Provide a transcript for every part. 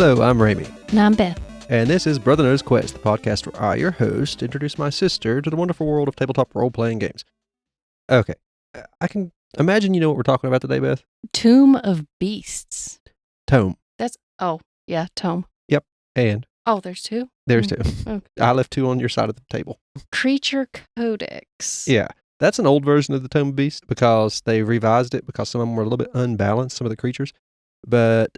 Hello, I'm Ramie. And I'm Beth. And this is Brother Knows Quest, the podcast where I, your host, introduce my sister to the wonderful world of tabletop role-playing games. Okay, I can imagine you know what we're talking about today, Beth. Tomb of Beasts. Tome. Tome. Yep, and? Oh, there's two? There's two. Okay. I left two on your side of the table. Creature Codex. Yeah, that's an old version of the Tome of Beasts because they revised it because some of them were a little bit unbalanced, some of the creatures. But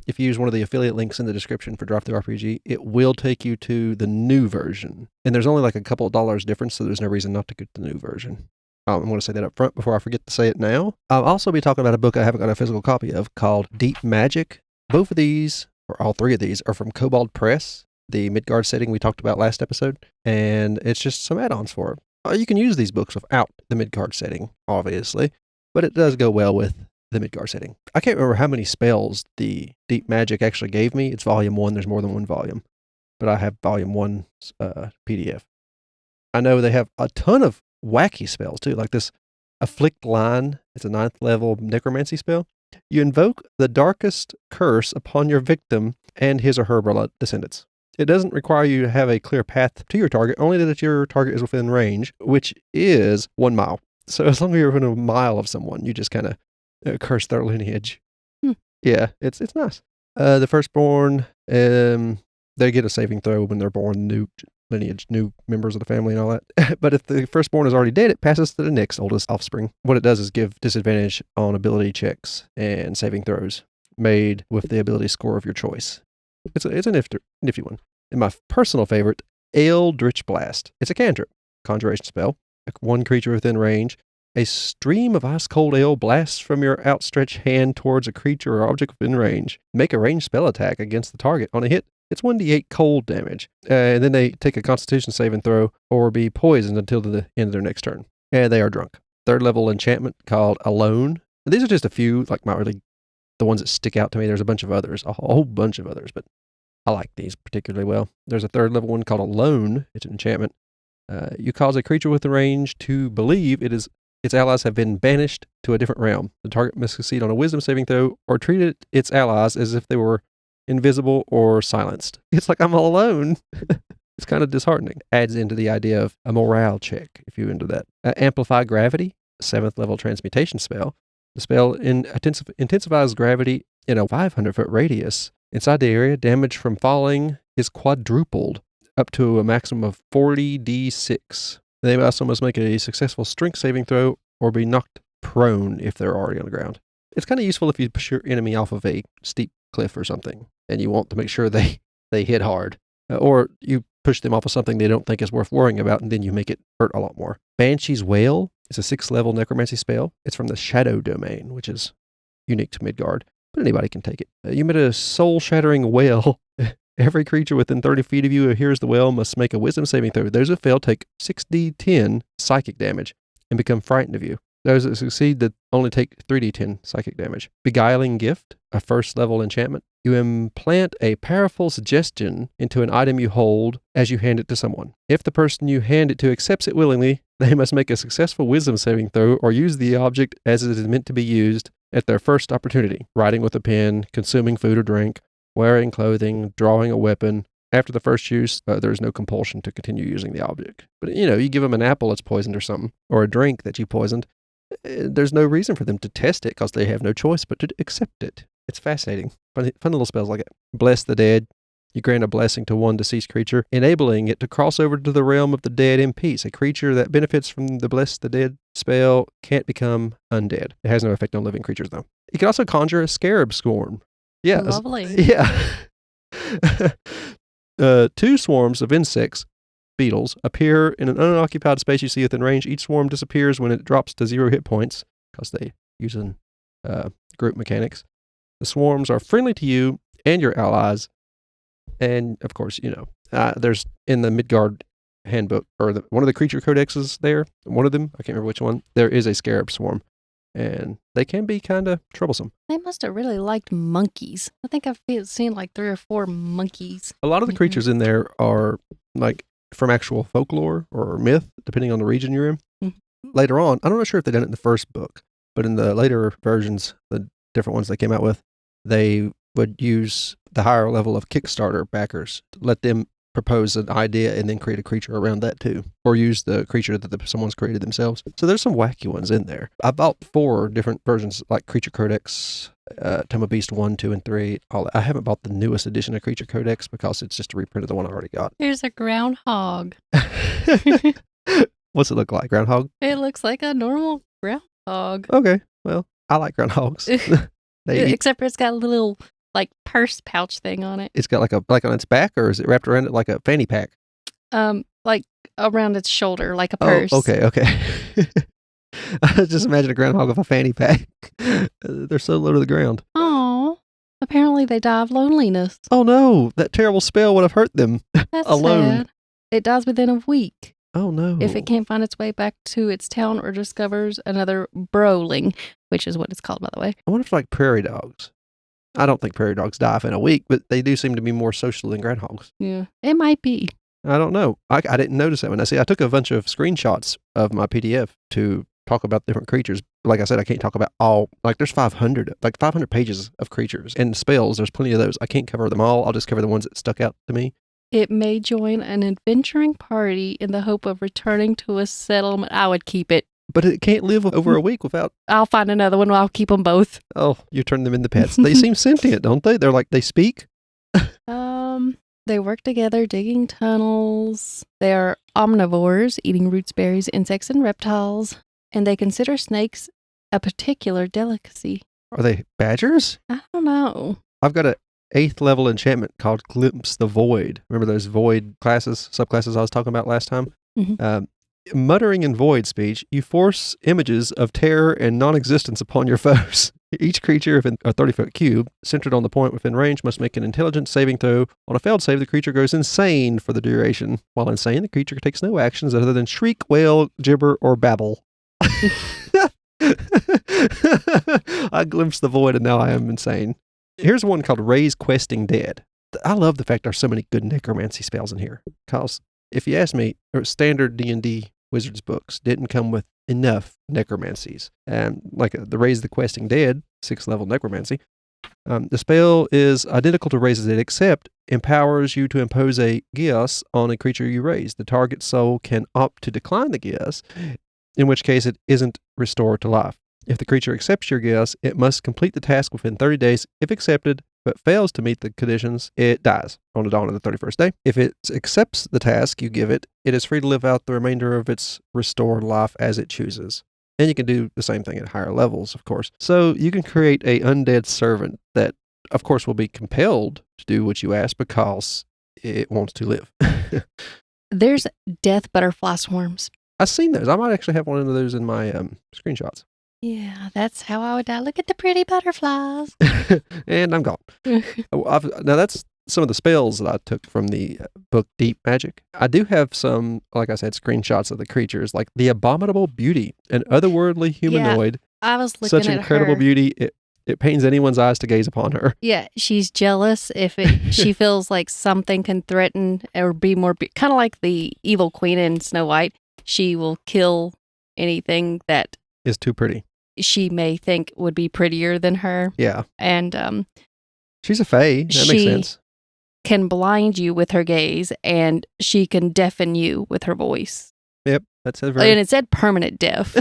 if you use one of the affiliate links in the description for Drive Through RPG, it will take you to the new version. And there's only like a couple of dollars difference, so there's no reason not to get the new version. I'm going to say that up front before I forget to say it now. I'll also be talking about a book I haven't got a physical copy of called Deep Magic. Both of these, or all three of these, are from Kobold Press, the Midgard setting we talked about last episode. And it's just some add-ons for it. You can use these books without the Midgard setting, obviously, but it does go well with the Midgard setting. I can't remember how many spells the Deep Magic actually gave me. It's volume 1. There's more than one volume. But I have volume 1 PDF. I know they have a ton of wacky spells too, like this Afflict Line. It's a 9th level necromancy spell. You invoke the darkest curse upon your victim and his or her blood descendants. It doesn't require you to have a clear path to your target, only that your target is within range, which is 1 mile. So as long as you're within a mile of someone, you just kind of curse their lineage. Yeah, it's nice. The firstborn, they get a saving throw when they're born, new lineage, new members of the family and all that. But if the firstborn is already dead, it passes to the next oldest offspring. What it does is give disadvantage on ability checks and saving throws made with the ability score of your choice. It's a nifty one. And my personal favorite, Eldritch Blast. It's a cantrip, conjuration spell. One creature within range. A stream of ice-cold ale blasts from your outstretched hand towards a creature or object within range. Make a ranged spell attack against the target. On a hit, it's 1d8 cold damage. And then they take a constitution saving throw or be poisoned until the end of their next turn. And they are drunk. 3rd level enchantment called Alone. And these are just a few, like not really the ones that stick out to me. There's a bunch of others, a whole bunch of others, but I like these particularly well. There's a 3rd level one called Alone. It's an enchantment. You cause a creature within range to believe its allies have been banished to a different realm. The target must succeed on a wisdom saving throw or treat its allies as if they were invisible or silenced. It's like I'm all alone. It's kind of disheartening. Adds into the idea of a morale check if you're into that. Amplify Gravity, 7th level transmutation spell. The spell intensifies gravity in a 500-foot radius. Inside the area, damage from falling is quadrupled up to a maximum of 40d6. They also must make a successful strength saving throw or be knocked prone if they're already on the ground. It's kind of useful if you push your enemy off of a steep cliff or something, and you want to make sure they hit hard. Or you push them off of something they don't think is worth worrying about, and then you make it hurt a lot more. Banshee's Wail is a 6th level necromancy spell. It's from the Shadow Domain, which is unique to Midgard, but anybody can take it. You made a soul-shattering wail. Every creature within 30 feet of you who hears the wail must make a wisdom saving throw. Those who fail take 6d10 psychic damage and become frightened of you. Those that succeed that only take 3d10 psychic damage. Beguiling Gift, a 1st level enchantment. You implant a powerful suggestion into an item you hold as you hand it to someone. If the person you hand it to accepts it willingly, they must make a successful wisdom saving throw or use the object as it is meant to be used at their first opportunity. Writing with a pen, consuming food or drink, wearing clothing, drawing a weapon. After the first use, there's no compulsion to continue using the object. But, you give them an apple that's poisoned or something, or a drink that you poisoned. There's no reason for them to test it because they have no choice but to accept it. It's fascinating. Fun little spells like it. Bless the Dead. You grant a blessing to one deceased creature, enabling it to cross over to the realm of the dead in peace. A creature that benefits from the Bless the Dead spell can't become undead. It has no effect on living creatures, though. You can also conjure a scarab swarm. Yeah. Lovely. Yeah. 2 swarms of insects, beetles, appear in an unoccupied space you see within range. Each swarm disappears when it drops to 0 hit points, because they use group mechanics. The swarms are friendly to you and your allies. And, of course, there's in the Midgard handbook, or one of the creature codexes there, one of them, I can't remember which one, there is a scarab swarm. And they can be kind of troublesome. They must have really liked monkeys. I think I've seen like 3 or 4 monkeys. A lot of the creatures in there are like from actual folklore or myth, depending on the region you're in. Mm-hmm. Later on, I'm not sure if they've done it in the first book, but in the later versions, the different ones they came out with, they would use the higher level of Kickstarter backers. Let them propose an idea and then create a creature around that too, or use the creature that someone's created themselves. So there's some wacky ones in there. I bought 4 different versions, like Creature Codex, Tome of Beast 1, 2, and 3. I haven't bought the newest edition of Creature Codex because it's just a reprint of the one I already got. Here's a groundhog. What's it look like? Groundhog? It looks like a normal groundhog. Okay, well, I like groundhogs. Except for it's got a little like purse pouch thing on it. It's got like on its back, or is it wrapped around it like a fanny pack? Like around its shoulder, like a purse. Oh, okay. I just imagine a groundhog with a fanny pack. They're so low to the ground. Oh, apparently they die of loneliness. Oh no, that terrible spell would have hurt them. That's alone. sad. It dies within a week. Oh no. If it can't find its way back to its town or discovers another broling, which is what it's called, by the way. I wonder if like prairie dogs. I don't think prairie dogs die in a week, but they do seem to be more social than groundhogs. Yeah, it might be. I don't know. I didn't notice that when I took a bunch of screenshots of my PDF to talk about different creatures. Like I said, I can't talk about all, like there's 500 pages of creatures and spells. There's plenty of those. I can't cover them all. I'll just cover the ones that stuck out to me. It may join an adventuring party in the hope of returning to a settlement. I would keep it. But it can't live over a week without... I'll find another one. I'll keep them both. Oh, you turn them into pets. They seem sentient, don't they? They're like, they speak? They work together digging tunnels. They are omnivores, eating roots, berries, insects, and reptiles. And they consider snakes a particular delicacy. Are they badgers? I don't know. I've got a 8th level enchantment called Glimpse the Void. Remember those void subclasses I was talking about last time? Mm-hmm. Muttering in void speech, you force images of terror and non-existence upon your foes. Each creature within a 30-foot cube, centered on the point within range, must make an intelligence saving throw. On a failed save, the creature goes insane for the duration. While insane, the creature takes no actions other than shriek, wail, gibber, or babble. I glimpsed the void and now I am insane. Here's one called Raise Questing Dead. I love the fact there's so many good necromancy spells in here. Because if you ask me, standard D&D Wizards books didn't come with enough necromancies. And like the Raise the Questing Dead, 6th level necromancy, the spell is identical to Raise the Dead, except empowers you to impose a geas on a creature you raise. The target soul can opt to decline the geas, in which case it isn't restored to life. If the creature accepts your geas, it must complete the task within 30 days. If accepted, but fails to meet the conditions, it dies on the dawn of the 31st day. If it accepts the task you give it, it is free to live out the remainder of its restored life as it chooses. And you can do the same thing at higher levels, of course. So you can create a undead servant that, of course, will be compelled to do what you ask because it wants to live. There's death butterfly swarms. I've seen those. I might actually have one of those in my screenshots. Yeah, that's how I would die. Look at the pretty butterflies. And I'm gone. Now that's some of the spells that I took from the book Deep Magic. I do have some, like I said, screenshots of the creatures, like the Abominable Beauty, an otherworldly humanoid. Yeah, I was looking such at incredible her. beauty. It pains anyone's eyes to gaze upon her. Yeah, she's jealous if she feels like something can threaten or be more, kind of like the evil queen in Snow White. She will kill anything that is too pretty. She may think would be prettier than her. Yeah. And she's a fae. That makes sense. She can blind you with her gaze, and she can deafen you with her voice. Yep. That's a very... And it said permanent deaf.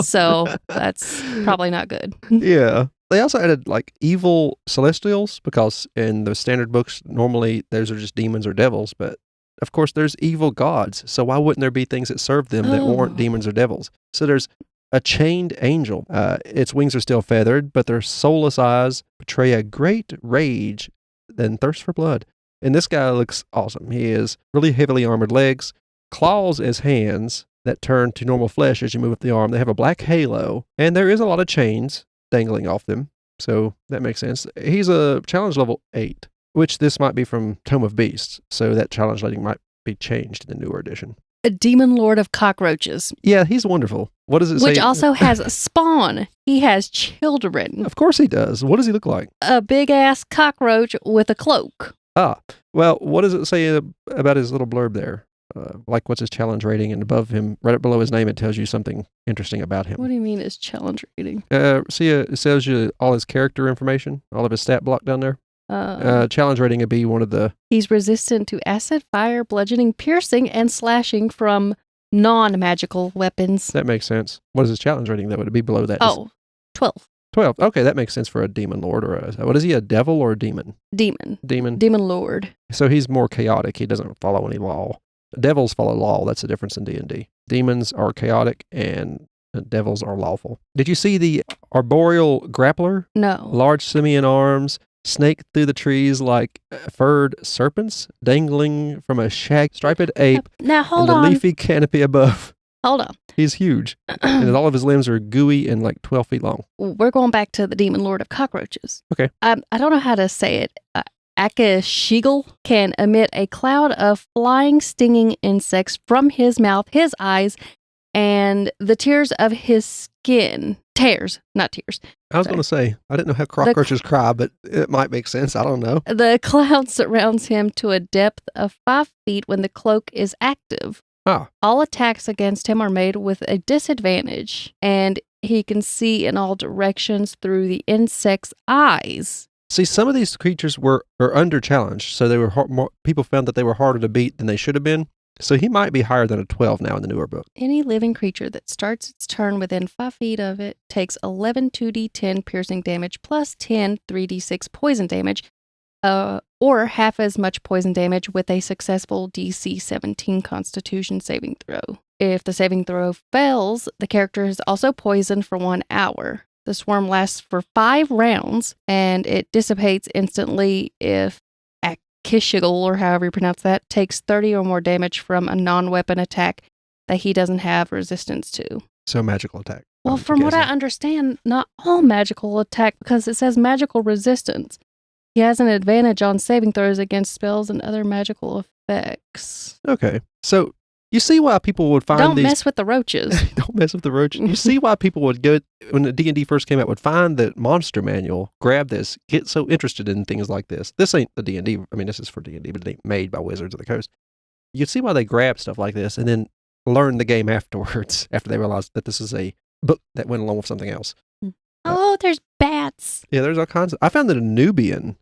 So that's probably not good. Yeah. They also added like evil celestials, because in the standard books, normally those are just demons or devils, but of course there's evil gods. So why wouldn't there be things that serve them that weren't demons or devils? So there's a chained angel. Its wings are still feathered, but their soulless eyes portray a great rage and thirst for blood. And this guy looks awesome. He has really heavily armored legs, claws as hands that turn to normal flesh as you move up the arm. They have a black halo, and there is a lot of chains dangling off them. So that makes sense. He's a challenge level 8, which this might be from Tome of Beasts. So that challenge rating might be changed in the newer edition. A demon lord of cockroaches. Yeah, he's wonderful. What does it say? Which also has a spawn. He has children. Of course he does. What does he look like? A big-ass cockroach with a cloak. Well, what does it say about his little blurb there? Like, what's his challenge rating? And above him, right below his name, it tells you something interesting about him. What do you mean his challenge rating? See, it tells you all his character information, all of his stat block down there. Challenge rating would be one of the... He's resistant to acid, fire, bludgeoning, piercing, and slashing from non-magical weapons. That makes sense. What is his challenge rating, though? Would it be below that? 12. 12. Okay, that makes sense for a demon lord. What is he, a devil or a demon? Demon. Demon. Demon lord. So he's more chaotic. He doesn't follow any law. Devils follow law. That's the difference in D&D. Demons are chaotic and devils are lawful. Did you see the arboreal grappler? No. Large simian arms, snake through the trees like furred serpents, dangling from a striped ape Now, hold and on. the leafy canopy above. Hold on. He's huge. And all of his limbs are gooey and like 12 feet long. We're going back to the demon lord of cockroaches. Okay. I don't know how to say it. Akashigel can emit a cloud of flying, stinging insects from his mouth, his eyes, and the tears of his skin. Tears, not tears. I was going to say, I didn't know how cockroaches cry, but it might make sense. I don't know. The cloud surrounds him to a depth of 5 feet when the cloak is active. Ah. All attacks against him are made with a disadvantage, and he can see in all directions through the insect's eyes. See, some of these creatures were under challenge, so they were people found that they were harder to beat than they should have been. So he might be higher than a 12 now in the newer book. Any living creature that starts its turn within 5 feet of it takes 11 2d10 piercing damage plus 10 3d6 poison damage, or half as much poison damage with a successful DC 17 Constitution saving throw. If the saving throw fails, the character is also poisoned for 1 hour. The swarm lasts for 5 rounds, and it dissipates instantly if Akishigel, or however you pronounce that, takes 30 or more damage from a non-weapon attack that he doesn't have resistance to. So magical attack. Well, from what I understand, not all magical attack, because it says magical resistance. He has an advantage on saving throws against spells and other magical effects. Okay. So you see why people would find Don't mess with the roaches. Don't mess with the roaches. You see why people would go, when the D&D first came out, would find the monster manual, grab this, get so interested in things like this. This ain't the D&D. I mean, this is for D&D, but it ain't made by Wizards of the Coast. You'd see why they grab stuff like this and then learn the game afterwards, after they realized that this is a book that went along with something else. Oh, there's bats. Yeah, there's all kinds of... I found that a Nubian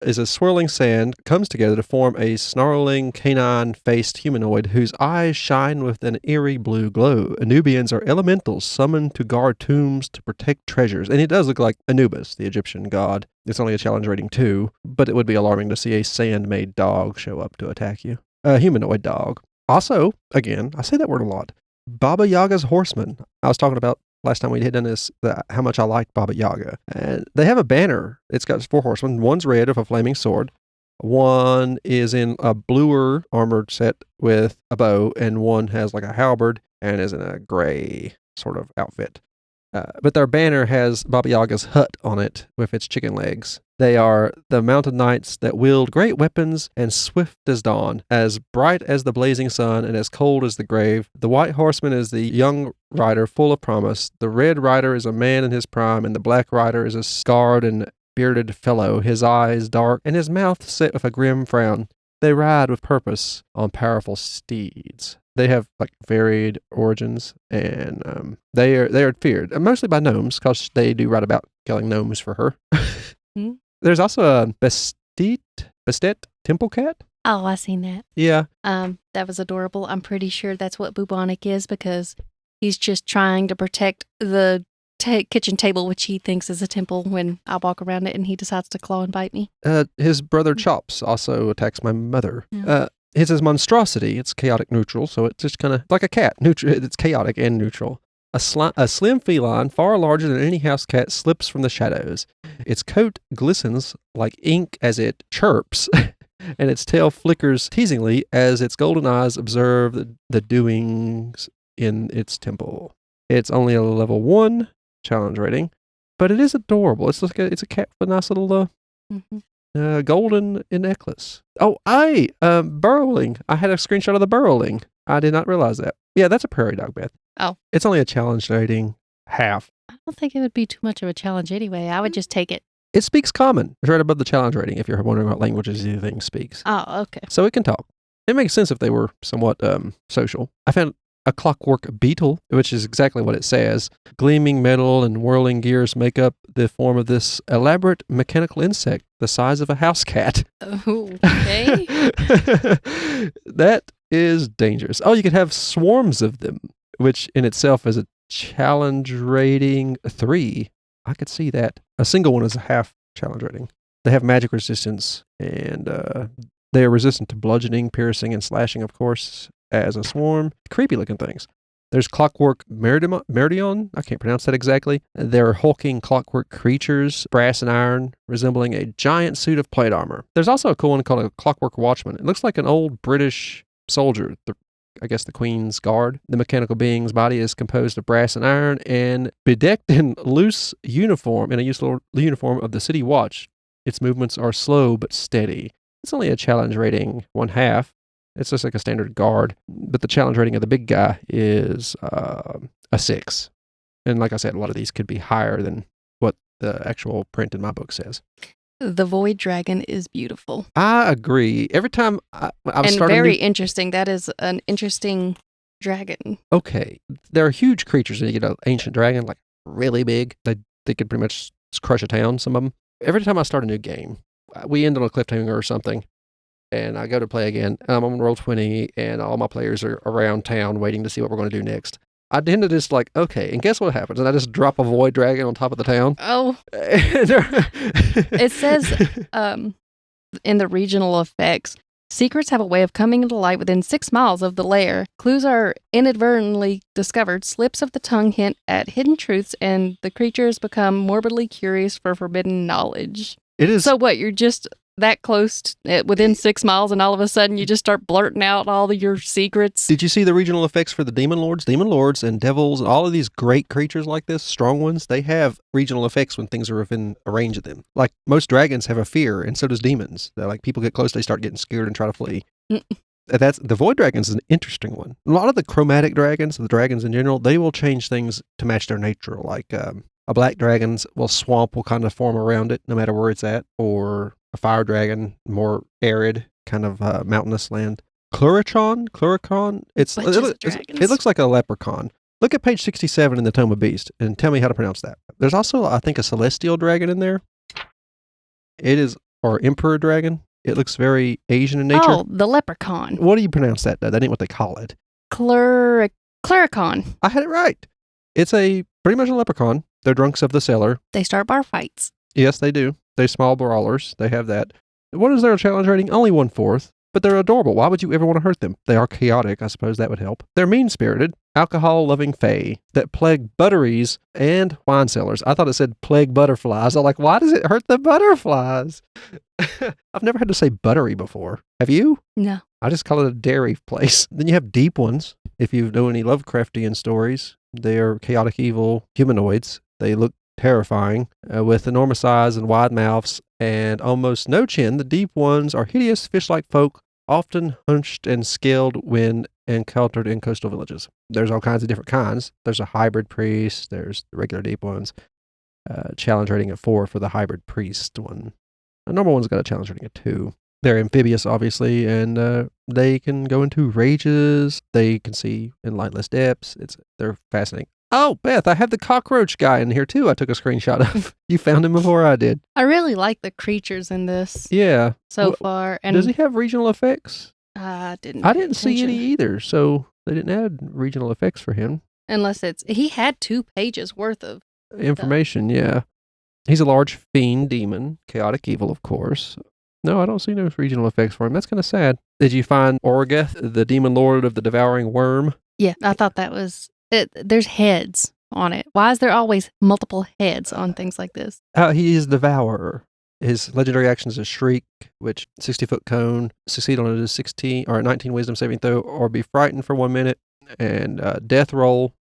is a swirling sand, comes together to form a snarling, canine-faced humanoid whose eyes shine with an eerie blue glow. Nubians are elementals summoned to guard tombs to protect treasures. And it does look like Anubis, the Egyptian god. It's only a challenge rating 2, but it would be alarming to see a sand-made dog show up to attack you. A humanoid dog. Also, again, I say that word a lot, Baba Yaga's horseman. I was talking about last time we had done this, how much I liked Baba Yaga. And they have a banner. It's got 4 horsemen. One's red with a flaming sword. One is in a bluer armored set with a bow, and one has like a halberd and is in a gray sort of outfit. But their banner has Baba Yaga's hut on it with its chicken legs. They are the mountain knights that wield great weapons and swift as dawn, as bright as the blazing sun and as cold as the grave. The white horseman is the young rider full of promise. The red rider is a man in his prime, and the black rider is a scarred and bearded fellow, his eyes dark and his mouth set with a grim frown. They ride with purpose on powerful steeds. They have like varied origins, and they are feared mostly by gnomes, because they do write about killing gnomes for her. Hmm? There's also a Bestet temple cat. Oh, I seen that. Yeah. That was adorable. I'm pretty sure that's what bubonic is, because he's just trying to protect the kitchen table, which he thinks is a temple, when I walk around it and he decides to claw and bite me. His brother Chops also attacks my mother. Yeah. His is monstrosity. It's chaotic neutral, so it's just kind of like a cat. It's chaotic and neutral. A slim feline, far larger than any house cat, slips from the shadows. Its coat glistens like ink as it chirps, and its tail flickers teasingly as its golden eyes observe the doings in its temple. It's only a level 1 challenge rating, but it is adorable. It's like it's a cat with a nice little golden necklace. Oh, burrowing. I had a screenshot of the burrowing. I did not realize that. Yeah, that's a prairie dog, Beth. Oh. It's only a challenge rating half. I don't think it would be too much of a challenge anyway. I would just take it. It speaks common. It's right above the challenge rating if you're wondering what languages the thing speaks. Oh, okay. So it can talk. It makes sense if they were somewhat social. I found A clockwork beetle, which is exactly what it says. Gleaming metal and whirling gears make up the form of this elaborate mechanical insect the size of a house cat. Okay. That is dangerous. Oh, you could have swarms of them, which in itself is a challenge rating 3. I could see that. A single one is a half challenge rating. They have magic resistance, and they are resistant to bludgeoning, piercing, and slashing, of course, as a swarm. Creepy looking things. There's clockwork Meridion. I can't pronounce that exactly. They're hulking clockwork creatures, brass and iron, resembling a giant suit of plate armor. There's also a cool one called a clockwork watchman. It looks like an old British soldier, I guess the Queen's Guard. The mechanical being's body is composed of brass and iron and bedecked in a loose uniform of the City Watch. Its movements are slow but steady. It's only a challenge rating 1/2. It's just like a standard guard, but the challenge rating of the big guy is a 6. And like I said, a lot of these could be higher than what the actual print in my book says. The Void Dragon is beautiful. I agree. Every time I'm starting very interesting. That is an interesting dragon. Okay. There are huge creatures when you get an ancient dragon, like really big. They could pretty much crush a town, some of them. Every time I start a new game, we end on a cliffhanger or something, and I go to play again. I'm on Roll20, and all my players are around town waiting to see what we're going to do next. I tend to just like, okay, and guess what happens? And I just drop a void dragon on top of the town. Oh. It says in the regional effects, secrets have a way of coming to light within 6 miles of the lair. Clues are inadvertently discovered. Slips of the tongue hint at hidden truths, and the creatures become morbidly curious for forbidden knowledge. It is. So what, you're just that close within 6 miles, and all of a sudden you just start blurting out all of your secrets? Did you see the regional effects for the demon lords? Demon lords and devils and all of these great creatures like this, strong ones, they have regional effects when things are within a range of them. Like most dragons have a fear, and so does demons. They're like, people get close, they start getting scared and try to flee. That's the void dragons is an interesting one. A lot of the chromatic dragons, the dragons in general, they will change things to match their nature. Like a black dragon's swamp will kind of form around it no matter where it's at, or a fire dragon, more arid, kind of mountainous land. Cluricon, it looks like a leprechaun. Look at page 67 in the Tome of Beast and tell me how to pronounce that. There's also, I think, a celestial dragon in there. It is, or emperor dragon. It looks very Asian in nature. Oh, the leprechaun. What do you pronounce that, though? That ain't what they call it. Cluricon. I had it right. It's pretty much a leprechaun. They're drunks of the cellar. They start bar fights. Yes, they do. They're small brawlers. They have that. What is their challenge rating? Only 1/4. But they're adorable. Why would you ever want to hurt them? They are chaotic. I suppose that would help. They're mean-spirited, alcohol-loving fae that plague butteries and wine cellars. I thought it said plague butterflies. I'm like, why does it hurt the butterflies? I've never had to say buttery before. Have you? No. I just call it a dairy place. Then you have deep ones. If you know any Lovecraftian stories, they are chaotic evil humanoids. They look terrifying, with enormous eyes and wide mouths and almost no chin. The deep ones are hideous fish-like folk, often hunched and scaled when encountered in coastal villages. There's all kinds of different kinds. There's a hybrid priest. There's the regular deep ones. Challenge rating of 4 for the hybrid priest one. The normal one's got a challenge rating of 2. They're amphibious, obviously, and they can go into rages. They can see in lightless depths. They're fascinating. Oh, Beth, I have the cockroach guy in here too. I took a screenshot of. You found him before I did. I really like the creatures in this. Yeah. Far. And does he have regional effects? I didn't see any either, so they didn't add regional effects for him. Unless he had 2 pages worth of information, yeah. He's a large fiend demon, chaotic evil, of course. No, I don't see no regional effects for him. That's kind of sad. Did you find Orgeth, the demon lord of the devouring worm? Yeah, I thought that was it. There's heads on it. Why is there always multiple heads on things like this? He is devourer. His legendary action is a shriek, which 60-foot cone, succeed on a 16 or a 19 wisdom saving throw, or be frightened for 1 minute, and death roll.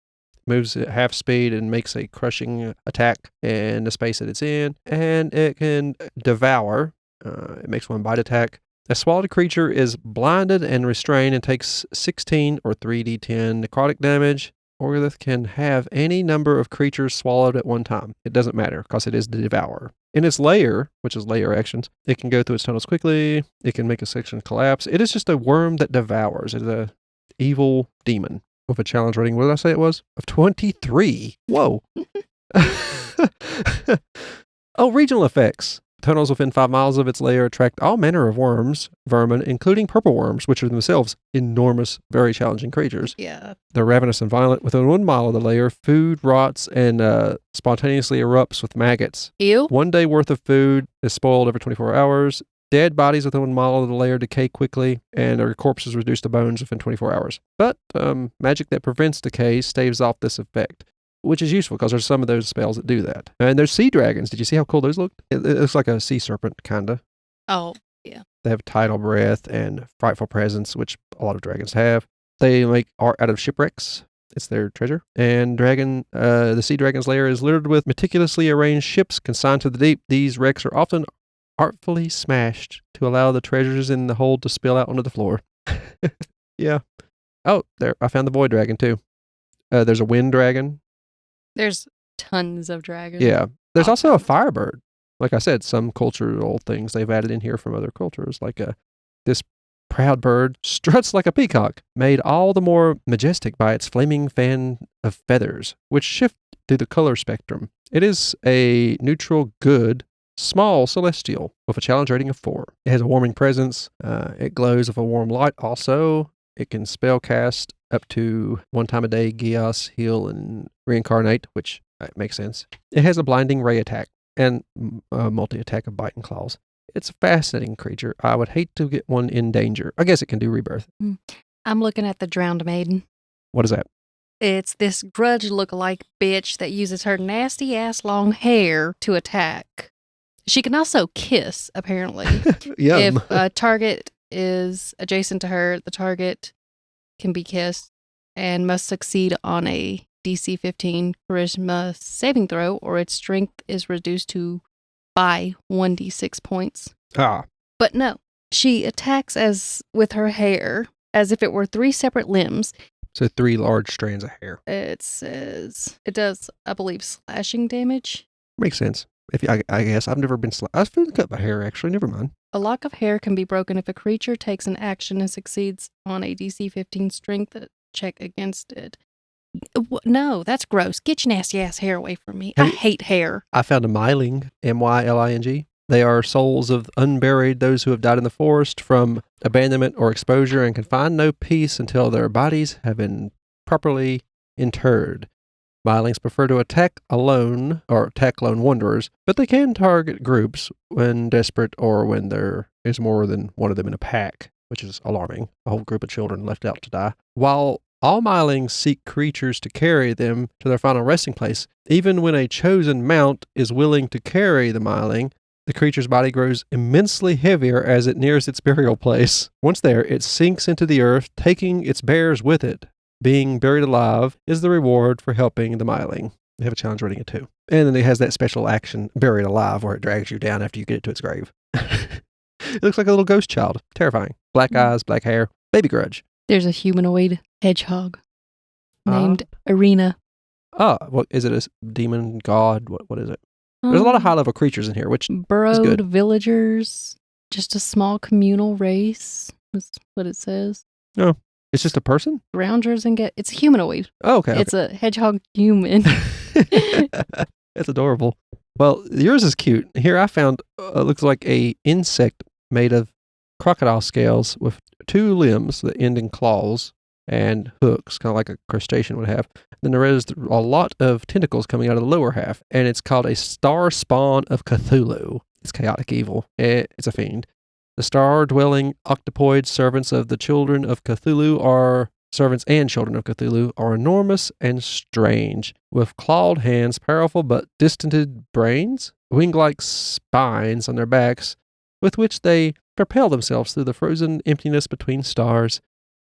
Moves at half speed and makes a crushing attack in the space that it's in, and it can devour. It makes 1 bite attack. A swallowed creature is blinded and restrained and takes 16 or 3d10 necrotic damage. Orgeth can have any number of creatures swallowed at one time. It doesn't matter because it is the devourer. In its lair, which is lair actions, it can go through its tunnels quickly. It can make a section collapse. It is just a worm that devours. It is an evil demon. with a challenge rating, what did I say it was? Of 23. Whoa. Oh, regional effects. Tunnels within 5 miles of its lair attract all manner of worms, vermin, including purple worms, which are themselves enormous, very challenging creatures. Yeah. They're ravenous and violent. Within 1 mile of the lair, food rots and spontaneously erupts with maggots. Ew. 1 day worth of food is spoiled every 24 hours. Dead bodies within 1 mile of the lair decay quickly, and their corpses reduce to bones within 24 hours. But magic that prevents decay staves off this effect, which is useful because there's some of those spells that do that. And there's sea dragons. Did you see how cool those look? It looks like a sea serpent, kind of. Oh, yeah. They have tidal breath and frightful presence, which a lot of dragons have. They make art out of shipwrecks. It's their treasure. And the sea dragon's lair is littered with meticulously arranged ships consigned to the deep. These wrecks are often artfully smashed to allow the treasures in the hold to spill out onto the floor. Yeah. Oh, there. I found the void dragon, too. There's a wind dragon. There's tons of dragons. Yeah. There's also a firebird. Like I said, some cultural things they've added in here from other cultures. Like this proud bird struts like a peacock, made all the more majestic by its flaming fan of feathers, which shift through the color spectrum. It is a neutral good, small celestial with a challenge rating of 4. It has a warming presence. It glows with a warm light also. It can spell cast up to 1 time a day, Geas, heal, and reincarnate, which makes sense. It has a blinding ray attack and a multi-attack of bite and claws. It's a fascinating creature. I would hate to get one in danger. I guess it can do rebirth. I'm looking at the drowned maiden. What is that? It's this grudge lookalike bitch that uses her nasty ass long hair to attack. She can also kiss, apparently. Yum. If a target is adjacent to her, the target can be kissed and must succeed on a DC 15 charisma saving throw, or its strength is reduced by 1d6 points. Ah. But no, she attacks with her hair as if it were 3 separate limbs. So 3 large strands of hair. It says it does, I believe, slashing damage. Makes sense. I guess I've never been I've been cut by hair, actually. Never mind. A lock of hair can be broken if a creature takes an action and succeeds on a DC 15 strength check against it. No, that's gross. Get your nasty ass hair away from me. I hate hair. I found a myling, M-Y-L-I-N-G. They are souls of unburied, those who have died in the forest from abandonment or exposure and can find no peace until their bodies have been properly interred. Mylings prefer to attack lone wanderers, but they can target groups when desperate or when there is more than one of them in a pack, which is alarming. A whole group of children left out to die. While all Mylings seek creatures to carry them to their final resting place, even when a chosen mount is willing to carry the Myling, the creature's body grows immensely heavier as it nears its burial place. Once there, it sinks into the earth, taking its bearers with it. Being buried alive is the reward for helping the Myling. They have a challenge rating of 2. And then it has that special action, buried alive, where it drags you down after you get it to its grave. It looks like a little ghost child. Terrifying. Black eyes, black hair. Baby grudge. There's a humanoid hedgehog named Arena. What is it? A demon god? What is it? There's a lot of high-level creatures in here, which burrowed is good. Villagers. Just a small communal race. That's what it says. Oh, it's just a person? Rounders and it's humanoid. Oh, okay. It's a hedgehog human. That's adorable. Well, yours is cute. Here I found looks like a insect made of crocodile scales with 2 limbs that end in claws and hooks, kind of like a crustacean would have. Then there is a lot of tentacles coming out of the lower half, and it's called a star spawn of Cthulhu. It's chaotic evil. It's a fiend. The star-dwelling octopoid servants and children of Cthulhu are enormous and strange, with clawed hands, powerful but distanted brains, wing-like spines on their backs, with which they propel themselves through the frozen emptiness between stars.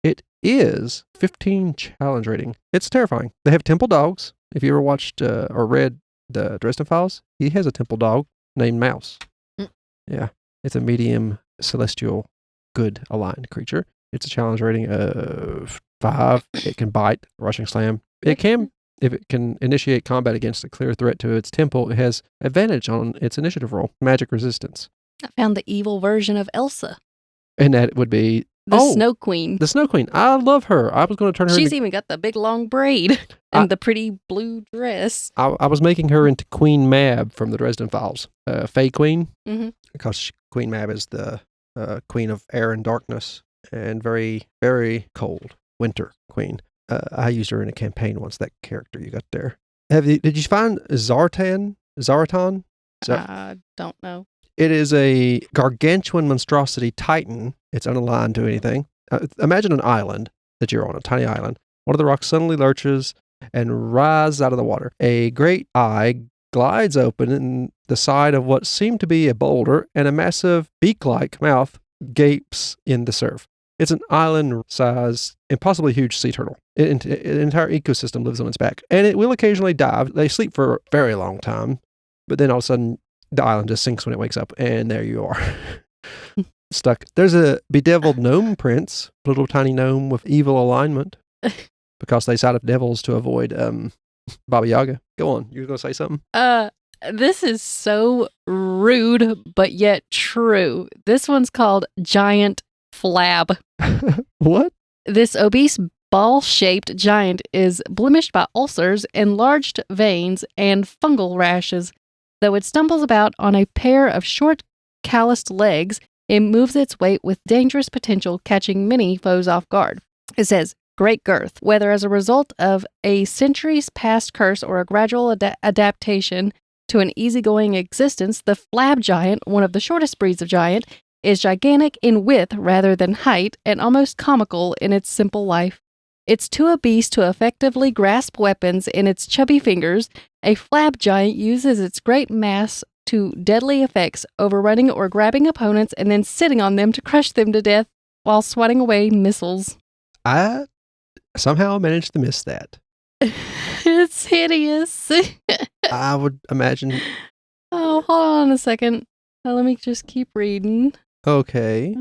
It is 15 challenge rating. It's terrifying. They have temple dogs. If you ever watched or read the Dresden Files, he has a temple dog named Mouse. Yeah. It's a medium celestial good aligned creature. It's a challenge rating of 5. It can bite, rushing slam. It can, if it can initiate combat against a clear threat to its temple, it has advantage on its initiative roll. Magic resistance. I found the evil version of Elsa. And that would be The Oh, Snow Queen. The Snow Queen. I love her. I was going to turn her She's into... even got the big long braid and the pretty blue dress. I was making her into Queen Mab from the Dresden Files. Fey Queen. Mm-hmm. Because Queen Mab is the queen of air and darkness and very, very cold winter queen. I used her in a campaign once, that character you got there. Did you find Zartan? I don't know. It is a gargantuan monstrosity titan. It's unaligned to anything. Imagine an island that you're on, a tiny island. One of the rocks suddenly lurches and rises out of the water. A great eye glides open in the side of what seemed to be a boulder, and a massive beak-like mouth gapes in the surf. It's an island-sized, impossibly huge sea turtle. An entire ecosystem lives on its back, and it will occasionally dive. They sleep for a very long time, but then all of a sudden, the island just sinks when it wakes up, and there you are. Stuck. There's a bedeviled gnome prince, little tiny gnome with evil alignment, because they side up devils to avoid Baba Yaga. Go on. You were going to say something? This is so rude, but yet true. This one's called Giant Flab. What? This obese, ball-shaped giant is blemished by ulcers, enlarged veins, and fungal rashes. Though it stumbles about on a pair of short, calloused legs, it moves its weight with dangerous potential, catching many foes off guard. It says, great girth, whether as a result of a centuries past curse or a gradual adaptation to an easygoing existence, the flab giant, one of the shortest breeds of giant, is gigantic in width rather than height and almost comical in its simple life. It's too obese to effectively grasp weapons in its chubby fingers. A flab giant uses its great mass to deadly effects, overrunning or grabbing opponents and then sitting on them to crush them to death while swatting away missiles. I somehow managed to miss that. It's hideous. I would imagine. Oh, hold on a second. Let me just keep reading. Okay.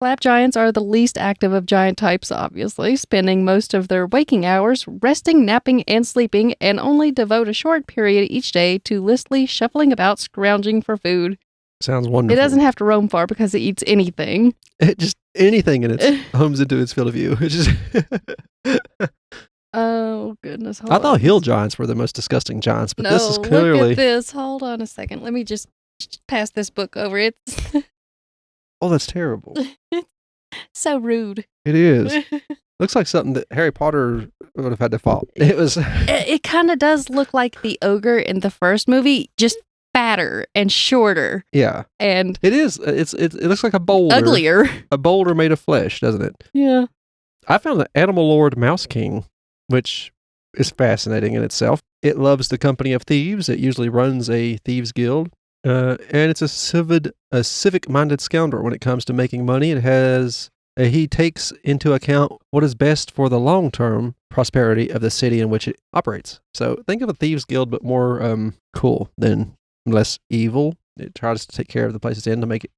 Flap giants are the least active of giant types, obviously, spending most of their waking hours resting, napping, and sleeping, and only devote a short period each day to listlessly shuffling about, scrounging for food. Sounds wonderful. It doesn't have to roam far because it eats anything. It just anything, and it homes into its field of view. It's just Oh, goodness. I thought hill giants were the most disgusting giants, but no, this is clearly... look at this. Hold on a second. Let me just pass this book over. It's Oh, that's terrible. so rude. It is. Looks like something that Harry Potter would have had to fought. It was... It kind of does look like the ogre in the first movie, just fatter and shorter. Yeah. And it is. It looks like a boulder. Uglier. A boulder made of flesh, doesn't it? Yeah. I found the Animal Lord Mouse King, which is fascinating in itself. It loves the company of thieves. It usually runs a thieves guild. And it's a civic-minded scoundrel when it comes to making money. It has... he takes into account what is best for the long-term prosperity of the city in which it operates. So think of a thieves guild, but more cool than less evil. It tries to take care of the place it's in to make it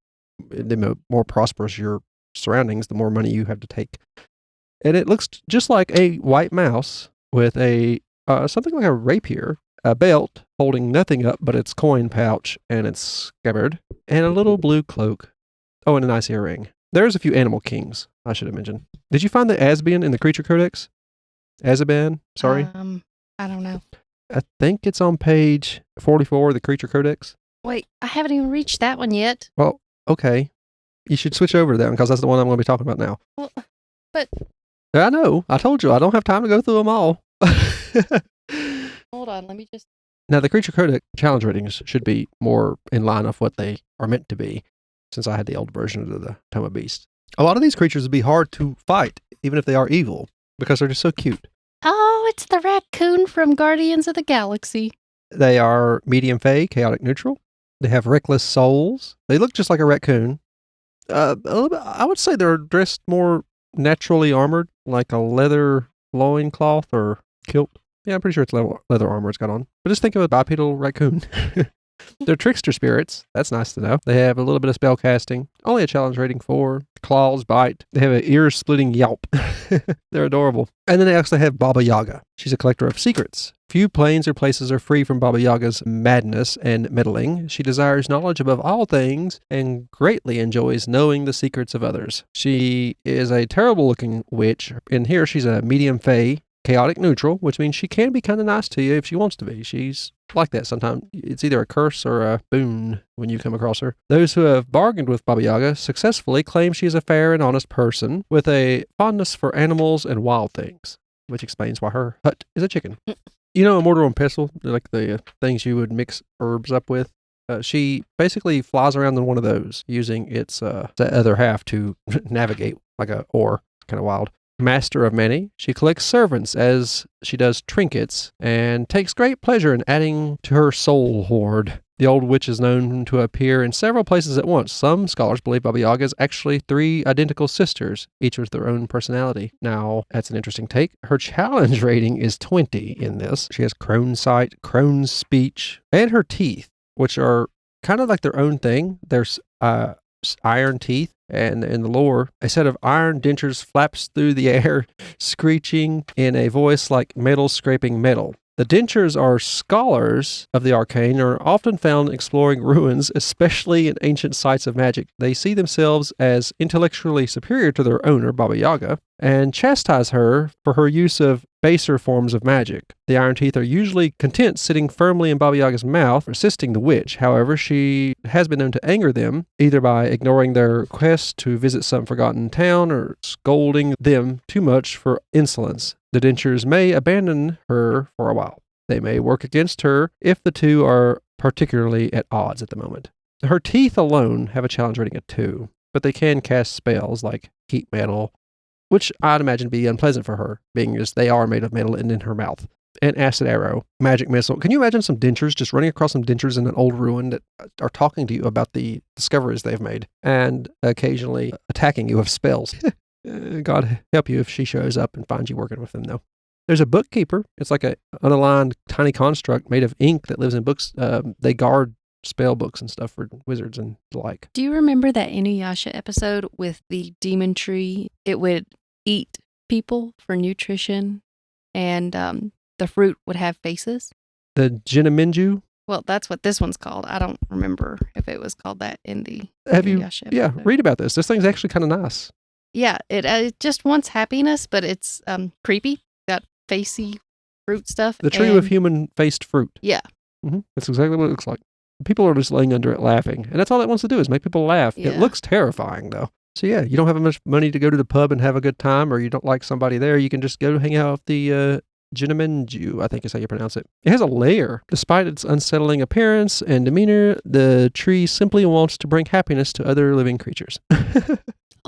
the more prosperous your surroundings, the more money you have to take. And it looks just like a white mouse with a something like a rapier, a belt holding nothing up but its coin pouch and its scabbard, and a little blue cloak. Oh, and a nice earring. There's a few animal kings, I should have mentioned. Did you find the Asbian in the Creature Codex? Azaban? Sorry? I don't know. I think it's on page 44 of the Creature Codex. Wait, I haven't even reached that one yet. Well, okay. You should switch over to that one because that's the one I'm going to be talking about now. Well, but... I know. I told you. I don't have time to go through them all. Hold on. Let me just... Now, the Creature Codex challenge ratings should be more in line of what they are meant to be, since I had the old version of the Tome of Beast. A lot of these creatures would be hard to fight, even if they are evil, because they're just so cute. Oh, it's the raccoon from Guardians of the Galaxy. They are medium fey, chaotic neutral. They have reckless souls. They look just like a raccoon. A little bit, I would say they're dressed more naturally armored, like a leather loincloth or kilt. Yeah, I'm pretty sure it's leather armor it's got on. But just think of a bipedal raccoon. They're trickster spirits. That's nice to know. They have a little bit of spell casting. Only a challenge rating 4. Claws bite. They have an ear-splitting yelp. They're adorable. And then they actually have Baba Yaga. She's a collector of secrets. Few planes or places are free from Baba Yaga's madness and meddling. She desires knowledge above all things and greatly enjoys knowing the secrets of others. She is a terrible-looking witch. In here, she's a medium fae, chaotic neutral, which means she can be kind of nice to you if she wants to be. She's like that sometimes. It's either a curse or a boon when you come across her. Those who have bargained with Baba Yaga successfully claim she is a fair and honest person with a fondness for animals and wild things, which explains why her hut is a chicken. You know, a mortar and pestle, like the things you would mix herbs up with. She basically flies around in one of those using its other half to navigate like a oar. Kind of wild. Master of many, she collects servants as she does trinkets and takes great pleasure in adding to her soul hoard. The old witch is known to appear in several places at once. Some scholars believe Baba Yaga is actually 3 identical sisters, each with their own personality. Now, that's an interesting take. Her challenge rating is 20 in this. She has crone sight, crone speech, and her teeth, which are kind of like their own thing. There's iron teeth, and in the lore, a set of iron dentures flaps through the air, screeching in a voice like metal scraping metal. The dentures are scholars of the arcane and are often found exploring ruins, especially in ancient sites of magic. They see themselves as intellectually superior to their owner, Baba Yaga, and chastise her for her use of baser forms of magic. The iron teeth are usually content sitting firmly in Baba Yaga's mouth, assisting the witch. However, she has been known to anger them, either by ignoring their request to visit some forgotten town or scolding them too much for insolence. The dentures may abandon her for a while. They may work against her if the two are particularly at odds at the moment. Her teeth alone have a challenge rating of 2, but they can cast spells like heat metal, which I'd imagine be unpleasant for her, being as they are made of metal and in her mouth. And acid arrow, magic missile. Can you imagine some dentures just running across some dentures in an old ruin that are talking to you about the discoveries they've made and occasionally attacking you with spells? God help you if she shows up and finds you working with them, though. There's a bookkeeper. It's like an unaligned tiny construct made of ink that lives in books. They guard spell books and stuff for wizards and the like. Do you remember that Inuyasha episode with the demon tree? It would eat people for nutrition, and the fruit would have faces. The Jinaminju? Well, that's what this one's called. I don't remember if it was called that in the Inuyasha episode. Yeah, read about this. This thing's actually kind of nice. Yeah, it just wants happiness, but it's creepy. Got facey fruit stuff. The tree with human-faced fruit. Yeah. Mm-hmm. That's exactly what it looks like. People are just laying under it laughing. And that's all it wants to do is make people laugh. Yeah. It looks terrifying, though. So yeah, you don't have enough money to go to the pub and have a good time, or you don't like somebody there, you can just go hang out with the Jinaminju, I think is how you pronounce it. It has a lair. Despite its unsettling appearance and demeanor, the tree simply wants to bring happiness to other living creatures.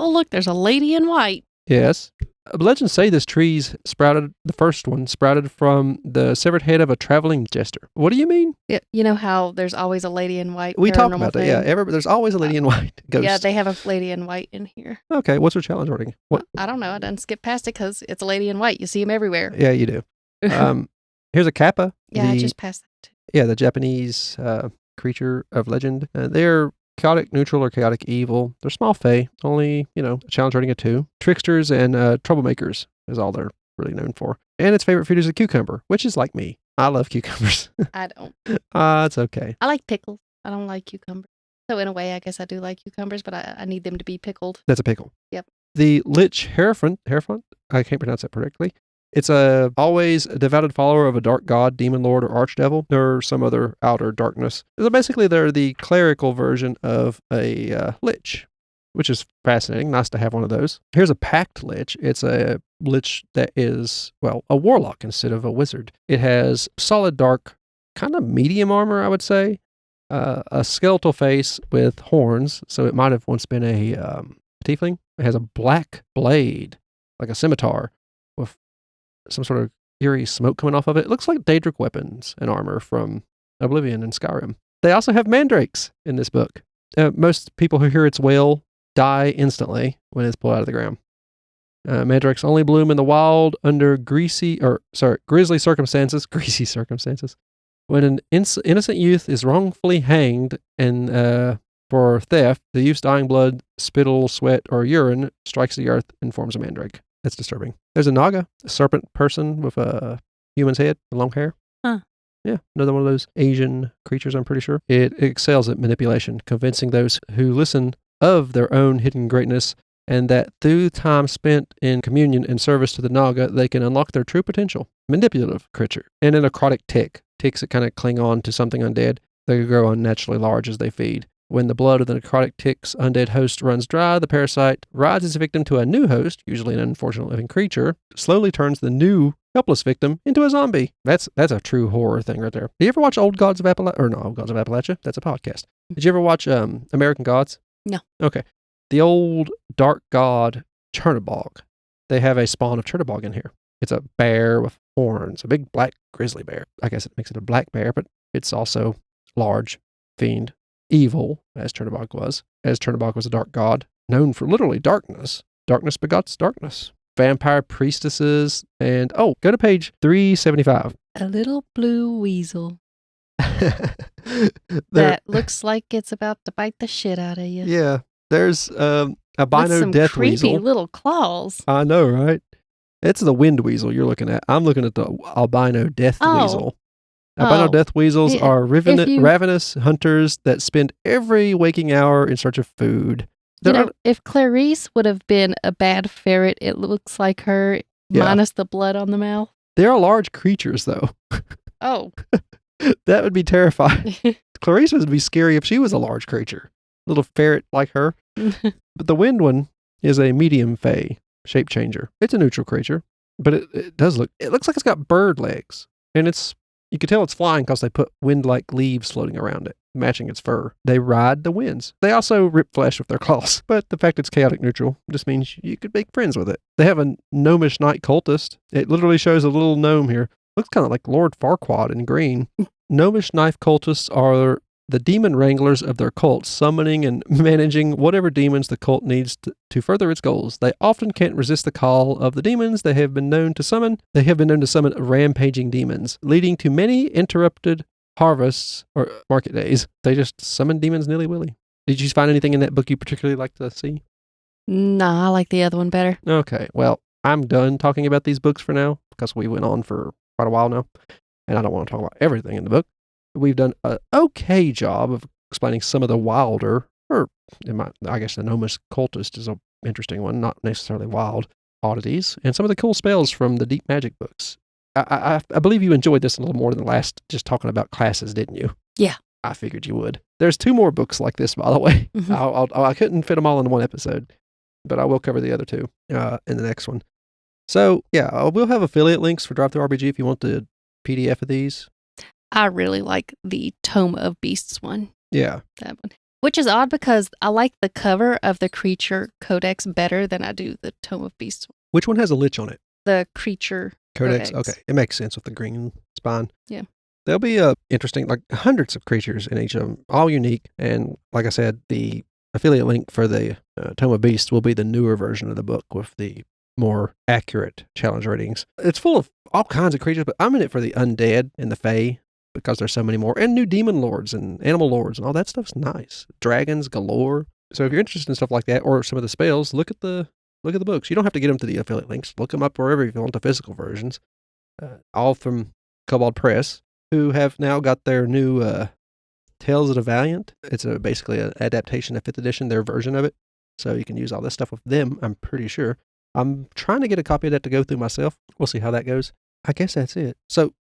Oh, look, there's a lady in white. Yes. Legends say this tree's sprouted, the first one, sprouted from the severed head of a traveling jester. What do you mean? Yeah, you know how there's always a lady in white? We talked about that, yeah. There's always a lady in white ghost. Yeah, they have a lady in white in here. Okay, what's her challenge rating? What? I don't know. I done skip past it because it's a lady in white. You see them everywhere. Yeah, you do. Here's a kappa. Yeah, I just passed that too. Yeah, the Japanese creature of legend. They're chaotic neutral or chaotic evil. They're small fae, only, a challenge rating of 2. Tricksters and troublemakers is all they're really known for. And its favorite food is a cucumber, which is like me. I love cucumbers. I don't. It's okay. I like pickles. I don't like cucumbers. So in a way, I guess I do like cucumbers, but I need them to be pickled. That's a pickle. Yep. The Lich Hierophant, I can't pronounce that correctly. It's always a devoted follower of a dark god, demon lord, or archdevil, or some other outer darkness. So basically, they're the clerical version of a lich, which is fascinating. Nice to have one of those. Here's a pact lich. It's a lich that is, a warlock instead of a wizard. It has solid dark, kind of medium armor, I would say. A skeletal face with horns, so it might have once been a tiefling. It has a black blade, like a scimitar, with some sort of eerie smoke coming off of it. It looks like Daedric weapons and armor from Oblivion and Skyrim. They also have mandrakes in this book. Most people who hear its wail die instantly when it's pulled out of the ground. Mandrakes only bloom in the wild under grisly circumstances. Greasy circumstances. When an innocent youth is wrongfully hanged and for theft, the youth's dying blood, spittle, sweat, or urine strikes the earth and forms a mandrake. That's disturbing. There's a naga, a serpent person with a human's head, long hair. Huh. Yeah, another one of those Asian creatures, I'm pretty sure. It excels at manipulation, convincing those who listen of their own hidden greatness, and that through time spent in communion and service to the Naga, they can unlock their true potential. Manipulative creature. And a necrotic tick. Ticks that kind of cling on to something undead. They grow unnaturally large as they feed. When the blood of the necrotic tick's undead host runs dry, the parasite rides its victim to a new host, usually an unfortunate living creature, slowly turns the new helpless victim into a zombie. That's a true horror thing right there. Did you ever watch Old Gods of Appalachia? Or no, Old Gods of Appalachia? That's a podcast. Did you ever watch American Gods? No. Okay. The old dark god Chernobog. They have a spawn of Chernobog in here. It's a bear with horns, a big black grizzly bear. I guess it makes it a black bear, but it's also large, fiend, evil, as Chernobog was. As Chernobog was a dark god, known for literally darkness. Darkness begots darkness. Vampire priestesses, and go to page 375. A little blue weasel that looks like it's about to bite the shit out of you. Yeah, there's albino with some death creepy weasel. Little claws. I know, right? It's the wind weasel you're looking at. I'm looking at the albino death weasel. Albino death weasels are ravenous hunters that spend every waking hour in search of food. If Clarice would have been a bad ferret, it looks like her, minus the blood on the mouth. They are large creatures, though. Oh. That would be terrifying. Clarice would be scary if she was a large creature. Little ferret like her. But the wind one is a medium fey shape changer. It's a neutral creature, but it looks like it's got bird legs. And you can tell it's flying because they put wind-like leaves floating around it, matching its fur. They ride the winds. They also rip flesh with their claws, but the fact it's chaotic neutral just means you could make friends with it. They have a gnomish night cultist. It literally shows a little gnome here. Looks kind of like Lord Farquaad in green. Gnomish knife cultists are the demon wranglers of their cult, summoning and managing whatever demons the cult needs to further its goals. They often can't resist the call of the demons they have been known to summon. They have been known to summon rampaging demons, leading to many interrupted harvests or market days. They just summon demons nilly-willy. Did you find anything in that book you particularly like to see? Nah, I like the other one better. Okay, well, I'm done talking about these books for now because we went on for quite a while now, and I don't want to talk about everything in the book. We've done an okay job of explaining some of the wilder, I guess the gnomish cultist is an interesting one, not necessarily wild, oddities, and some of the cool spells from the deep magic books. I believe you enjoyed this a little more than the last, just talking about classes, didn't you? Yeah. I figured you would. There's 2 more books like this, by the way. Mm-hmm. I couldn't fit them all in one episode, but I will cover the other 2 in the next one. So, yeah, we'll have affiliate links for Drive Through RPG if you want the PDF of these. I really like the Tome of Beasts one. Yeah. That one. Which is odd because I like the cover of the Creature Codex better than I do the Tome of Beasts one. Which one has a lich on it? The Creature Codex. Okay. It makes sense with the green spine. Yeah. There'll be interesting, like hundreds of creatures in each of them, all unique. And like I said, the affiliate link for the Tome of Beasts will be the newer version of the book with the more accurate challenge ratings. It's full of all kinds of creatures, but I'm in it for the undead and the fae because there's so many more, and new demon lords and animal lords and all that stuff's nice. Dragons galore. So if you're interested in stuff like that or some of the spells, look at the books. You don't have to get them to the affiliate links. Look them up wherever you want the physical versions. All from Kobold Press, who have now got their new Tales of the Valiant. It's basically an adaptation of 5th edition, their version of it. So you can use all this stuff with them, I'm pretty sure. I'm trying to get a copy of that to go through myself. We'll see how that goes. I guess that's it. So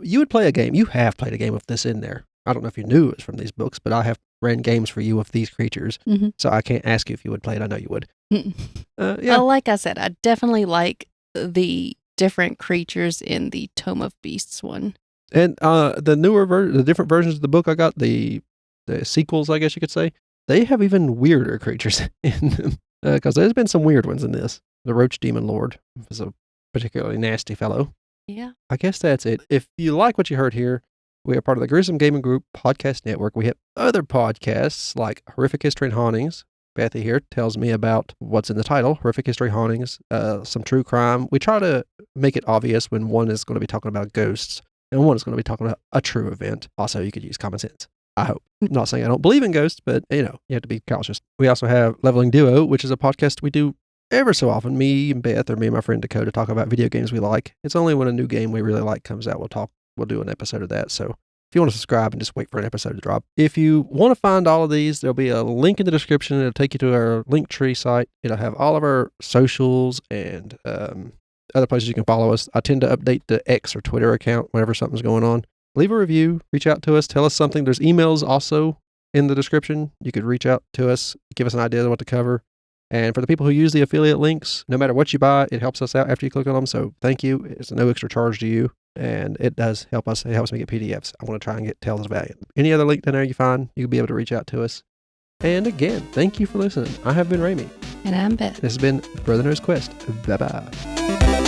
you would play a game. You have played a game with this in there. I don't know if you knew it was from these books, but I have ran games for you with these creatures. Mm-hmm. So I can't ask you if you would play it. I know you would. Yeah. Well, like I said, I definitely like the different creatures in the Tome of Beasts one. And the newer the different versions of the book I got, the sequels, I guess you could say, they have even weirder creatures in them. Because there's been some weird ones in this. The Roach Demon Lord is a particularly nasty fellow. Yeah. I guess that's it. If you like what you heard here, we are part of the Grissom Gaming Group podcast network. We have other podcasts like Horrific History and Hauntings. Bethy here tells me about what's in the title, Horrific History Hauntings, some true crime. We try to make it obvious when one is going to be talking about ghosts and one is going to be talking about a true event. Also, you could use common sense. I hope. I'm not saying I don't believe in ghosts, but, you have to be cautious. We also have Leveling Duo, which is a podcast we do ever so often. Me and Beth, or me and my friend Dakota, talk about video games we like. It's only when a new game we really like comes out, we'll talk we'll do an episode of that. So if you want to subscribe and just wait for an episode to drop. If you want to find all of these, there'll be a link in the description. It'll take you to our Linktree site. It'll have all of our socials and other places you can follow us. I tend to update the X or Twitter account whenever something's going on. Leave a review, reach out to us, tell us something. There's emails also in the description. You could reach out to us, give us an idea of what to cover. And for the people who use the affiliate links, no matter what you buy, it helps us out after you click on them. So thank you. It's no extra charge to you. And it does help us. It helps me get PDFs. I want to try and get Tales of Valiant. Any other link down there you find, you'll be able to reach out to us. And again, thank you for listening. I have been Ramie. And I'm Beth. This has been Brother Knows Quest. Bye-bye.